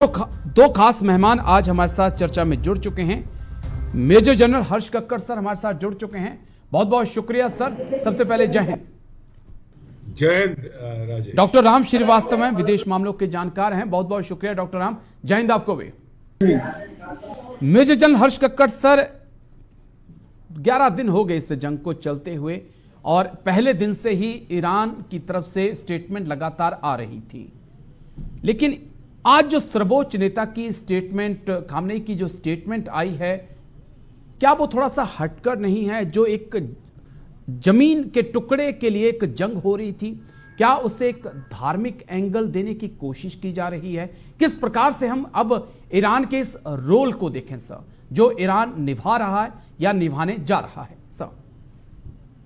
दो खास मेहमान आज हमारे साथ चर्चा में जुड़ चुके हैं। मेजर जनरल हर्ष कक्कड़ सर हमारे साथ जुड़ चुके हैं। बहुत बहुत शुक्रिया सर। सबसे पहले जय हिंद। जय हिंद राजेश। डॉक्टर राम श्रीवास्तव हैं, विदेश मामलों के जानकार हैं। बहुत बहुत शुक्रिया डॉक्टर राम। जय हिंद आपको भी। मेजर जनरल हर्ष कक्कड़ सर, 11 दिन हो गए इस जंग को चलते हुए और पहले दिन से ही ईरान की तरफ से स्टेटमेंट लगातार आ रही थी, लेकिन आज जो सर्वोच्च नेता की स्टेटमेंट, खामनेई की जो स्टेटमेंट आई है, क्या वो थोड़ा सा हटकर नहीं है? जो एक जमीन के टुकड़े के लिए एक जंग हो रही थी, क्या उसे एक धार्मिक एंगल देने की कोशिश की जा रही है? किस प्रकार से हम अब ईरान के इस रोल को देखें सर, जो ईरान निभा रहा है या निभाने जा रहा है सर?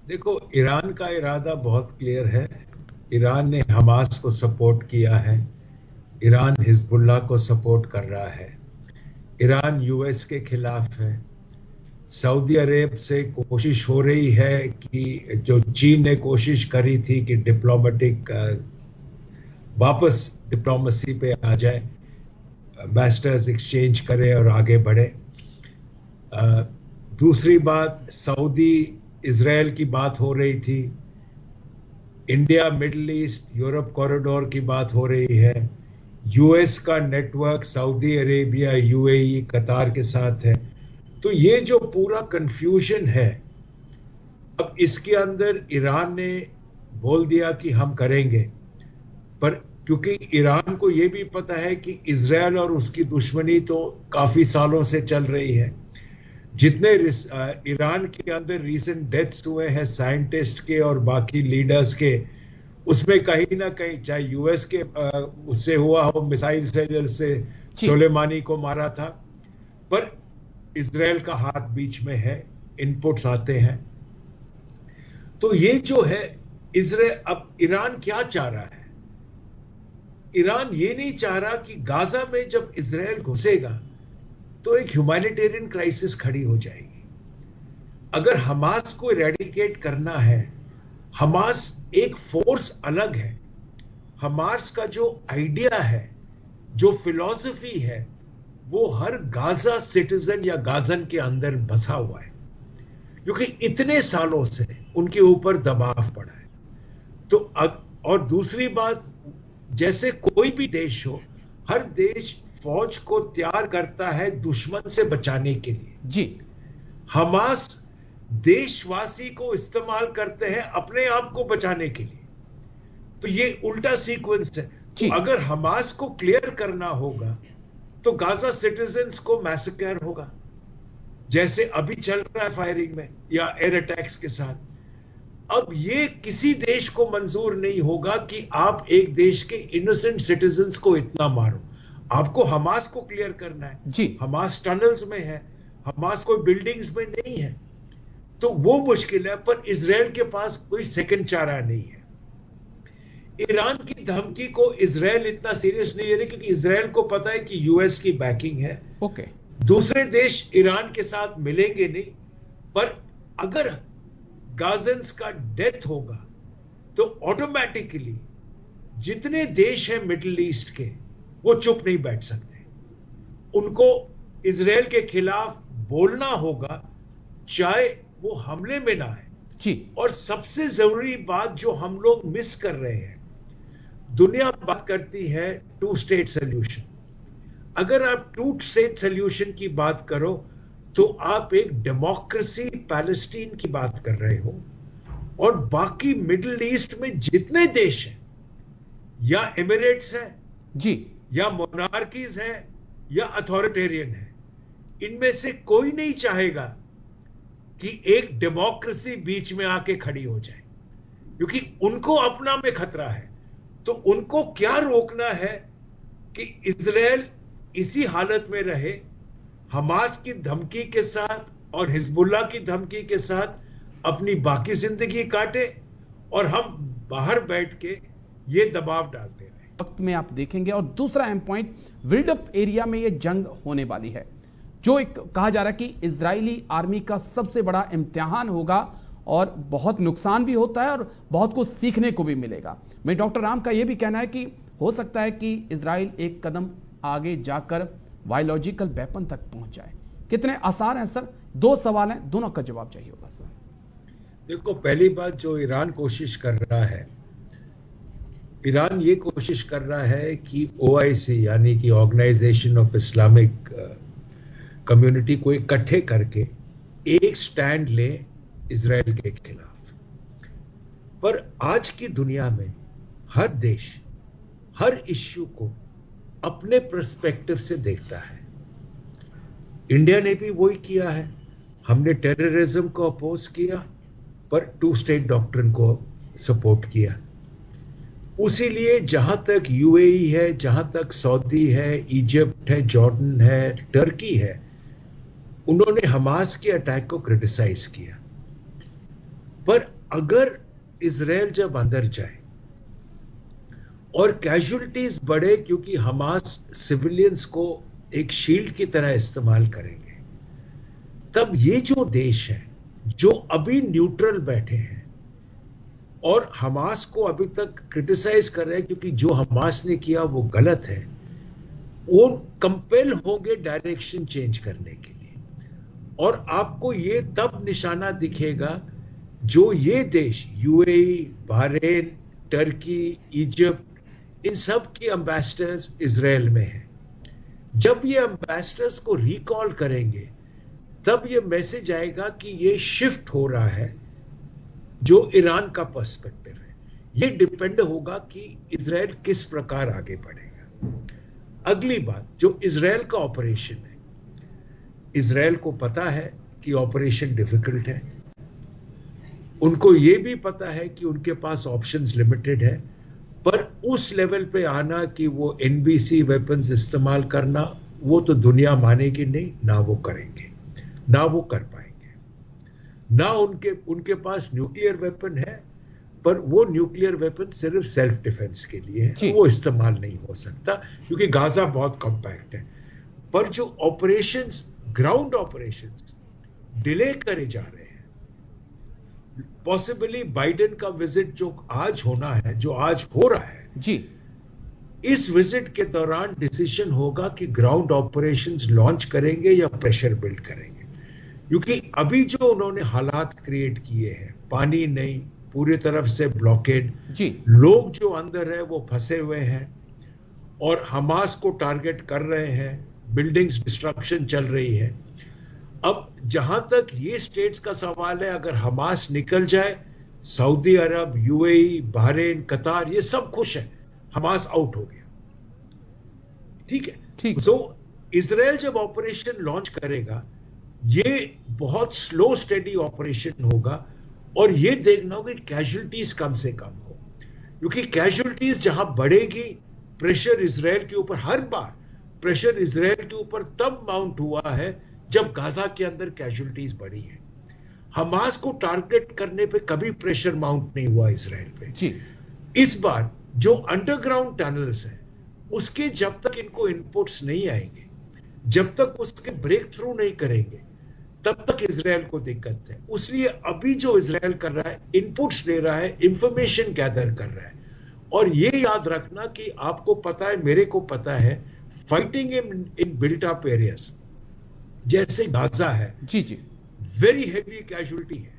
देखो, ईरान का इरादा बहुत क्लियर है। ईरान ने हमास को सपोर्ट किया है, ईरान हिजबुल्लाह को सपोर्ट कर रहा है, ईरान यूएस के खिलाफ है। सऊदी अरेब से कोशिश हो रही है कि जो चीन ने कोशिश करी थी कि डिप्लोमेटिक वापस डिप्लोमेसी पे आ जाए, एम्बेसडर्स एक्सचेंज करे और आगे बढ़े। दूसरी बात, सऊदी इजराइल की बात हो रही थी, India middle east Europe corridor की बात हो रही है, यूएस का नेटवर्क सऊदी अरेबिया, यूएई, कतार के साथ है। तो ये जो पूरा कंफ्यूजन है, अब इसके अंदर ईरान ने बोल दिया कि हम करेंगे, पर क्योंकि ईरान को ये भी पता है कि इजराइल और उसकी दुश्मनी तो काफी सालों से चल रही है। जितने ईरान के अंदर रीसेंट डेथ्स हुए हैं साइंटिस्ट के और बाकी लीडर्स के, उसमें कहीं ना कहीं चाहे यूएस के उससे हुआ हो, मिसाइल से जैसे सोलेमानी को मारा था, पर इजराइल का हाथ बीच में है, इनपुट्स आते हैं। तो ये जो है इजराइल, अब ईरान क्या चाह रहा है? ईरान ये नहीं चाह रहा कि गाजा में जब इजराइल घुसेगा तो एक ह्यूमैनिटेरियन क्राइसिस खड़ी हो जाएगी। अगर हमास को इरेडिकेट करना है, हमास एक फोर्स अलग है, हमास का जो आइडिया है, जो फिलॉसफी है, वो हर गाजा सिटीजन या गाजन के अंदर बसा हुआ है, क्योंकि इतने सालों से उनके ऊपर दबाव पड़ा है। तो और दूसरी बात, जैसे कोई भी देश हो, हर देश फौज को तैयार करता है दुश्मन से बचाने के लिए जी। हमास देशवासी को इस्तेमाल करते हैं अपने आप को बचाने के लिए। तो ये उल्टा सीक्वेंस है। तो अगर हमास को क्लियर करना होगा तो गाजा सिटीजन्स को मैसेकर होगा, जैसे अभी चल रहा है फायरिंग में या एयर अटैक्स के साथ। अब ये किसी देश को मंजूर नहीं होगा कि आप एक देश के इनोसेंट सिटीजन्स को इतना मारो। आपको हमास को क्लियर करना है जी। हमास टनल्स में है, हमास कोई बिल्डिंग्स में नहीं है, तो वो मुश्किल है। पर इजराइल के पास कोई सेकंड चारा नहीं है। ईरान की धमकी को इजराइल इतना सीरियस नहीं ले रही, क्योंकि इजराइल को पता है कि यूएस की बैकिंग है। ओके। दूसरे देश ईरान के साथ मिलेंगे नहीं, पर अगर गाजन्स का डेथ होगा तो ऑटोमेटिकली जितने देश हैं मिडिल ईस्ट के, वो चुप नहीं बैठ सकते। उनको इजराइल के खिलाफ बोलना होगा, चाहे वो हमले में ना है जी। और सबसे जरूरी बात जो हम लोग मिस कर रहे हैं, दुनिया बात करती है टू स्टेट सोल्यूशन। अगर आप टू स्टेट सोल्यूशन की बात करो तो आप एक डेमोक्रेसी पैलेस्टीन की बात कर रहे हो, और बाकी मिडिल ईस्ट में जितने देश हैं, या एमिरेट्स है जी, या मोनार्कीज है या अथॉरिटेरियन है, इनमें से कोई नहीं चाहेगा कि एक डेमोक्रेसी बीच में आके खड़ी हो जाए, क्योंकि उनको अपना में खतरा है। तो उनको क्या रोकना है कि इजराइल इसी हालत में रहे, हमास की धमकी के साथ और हिजबुल्लाह की धमकी के साथ अपनी बाकी जिंदगी काटे, और हम बाहर बैठ के ये दबाव डालते रहे। वक्त में आप देखेंगे। और दूसरा अहम पॉइंट, बिल्डअप एरिया में ये जंग होने वाली है, जो एक कहा जा रहा है कि इजरायली आर्मी का सबसे बड़ा इम्तिहान होगा, और बहुत नुकसान भी होता है और बहुत कुछ सीखने को भी मिलेगा। मैं डॉक्टर राम का यह भी कहना है कि हो सकता है कि इजराइल एक कदम आगे जाकर बायोलॉजिकल वेपन तक पहुंच जाए? कितने आसार हैं सर? 2 सवाल हैं, दोनों का जवाब चाहिए होगा सर। देखो, पहली बात जो ईरान कोशिश कर रहा है, ईरान ये कोशिश कर रहा है कि OIC यानी कि ऑर्गेनाइजेशन ऑफ इस्लामिक कम्युनिटी को इकट्ठे करके एक स्टैंड ले इजराइल के खिलाफ। पर आज की दुनिया में हर देश हर इश्यू को अपने पर्सपेक्टिव से देखता है। इंडिया ने भी वही किया है। हमने टेररिज्म को अपोज किया पर 2 स्टेट डॉक्ट्रिन को सपोर्ट किया। उसी लिए जहां तक UAE है, जहां तक सऊदी है, इजिप्ट है, जॉर्डन है, टर्की है, उन्होंने हमास के अटैक को क्रिटिसाइज किया। पर अगर इजराइल जब अंदर जाए और कैजुअलिटीज बढ़े क्योंकि हमास सिविलियंस को एक शील्ड की तरह इस्तेमाल करेंगे, तब ये जो देश है जो अभी न्यूट्रल बैठे हैं और हमास को अभी तक क्रिटिसाइज कर रहे हैं क्योंकि जो हमास ने किया वो गलत है, वो कंपेल होंगे डायरेक्शन चेंज करने के लिए। और आपको ये तब निशाना दिखेगा जो ये देश UAE, बहरीन, टर्की, इजिप्ट, इन सब के एम्बेसडर्स इजराइल में हैं। जब ये एम्बेसडर्स को रिकॉल करेंगे तब ये मैसेज आएगा कि ये शिफ्ट हो रहा है जो ईरान का पर्सपेक्टिव है। ये डिपेंड होगा कि इजराइल किस प्रकार आगे बढ़ेगा। अगली बात, जो इजराइल का ऑपरेशन है, इजराइल को पता है कि ऑपरेशन डिफिकल्ट है। उनको ये भी पता है कि उनके पास ऑप्शंस लिमिटेड है, पर उस लेवल पे आना कि वो NBC वेपन्स इस्तेमाल करना, वो तो दुनिया मानेगी नहीं, ना वो करेंगे, ना वो कर पाएंगे। ना उनके पास न्यूक्लियर वेपन है, पर वो न्यूक्लियर वेपन सिर्फ सेल्फ डिफेंस के लिए है, वो इस्तेमाल नहीं हो सकता क्योंकि गाजा बहुत कॉम्पैक्ट है। पर जो ऑपरेशंस, ग्राउंड ऑपरेशंस डिले करे जा रहे हैं, पॉसिबली बाइडेन का विजिट जो आज होना है, जो आज हो रहा है जी, इस विजिट के दौरान डिसीजन होगा कि ग्राउंड ऑपरेशंस लॉन्च करेंगे या प्रेशर बिल्ड करेंगे। क्योंकि अभी जो उन्होंने हालात क्रिएट किए हैं, पानी नहीं, पूरी तरफ से ब्लॉकेड, लोग जो अंदर है वो फंसे हुए हैं और हमास को टारगेट कर रहे हैं, बिल्डिंग्स डिस्ट्रक्शन चल रही है। अब जहां तक ये स्टेट्स का सवाल है, अगर हमास निकल जाए, सऊदी अरब, UAE, बहरीन, कतार, ये सब खुश है, हमास आउट हो गया। ठीक है, तो इजराइल जब ऑपरेशन लॉन्च करेगा, ये बहुत स्लो स्टेडी ऑपरेशन होगा और ये देखना होगा कि कैजुअलिटीज कम से कम हो, क्योंकि कैजुअलिटीज जहां बढ़ेगी, प्रेशर इजराइल के ऊपर, हर बार प्रेशर इजराइल के ऊपर तब माउंट हुआ है जब गाजा के अंदर कैजुअलिटीज बढ़ी है। हमास को टारगेट करने पे कभी प्रेशर माउंट नहीं हुआ इजराइल पे। इस बार जो अंडरग्राउंड टनल्स हैं, उसके जब तक इनको इनपुट्स नहीं आएंगे, जब तक उसके ब्रेक थ्रू नहीं करेंगे, तब तक इजराइल को दिक्कत है। इसलिए अभी जो इजराइल कर रहा है, इनपुट्स दे रहा है, इंफॉर्मेशन गैदर कर रहा है। और ये याद रखना कि आपको पता है, मेरे को पता है, fighting in built up areas जैसे गाजा है, जी, वेरी हेवी कैजुअलिटी है,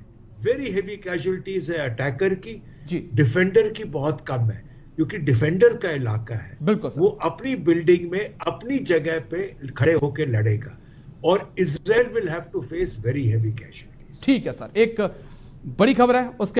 वेरी हेवी कैजुअलिटीज है अटैकर की, डिफेंडर की बहुत कम है, क्योंकि डिफेंडर का इलाका है, बिल्कुल वो अपनी बिल्डिंग में अपनी जगह पे खड़े होकर लड़ेगा और Israel will have to face very heavy casualties. ठीक है सर, एक बड़ी खबर है उसके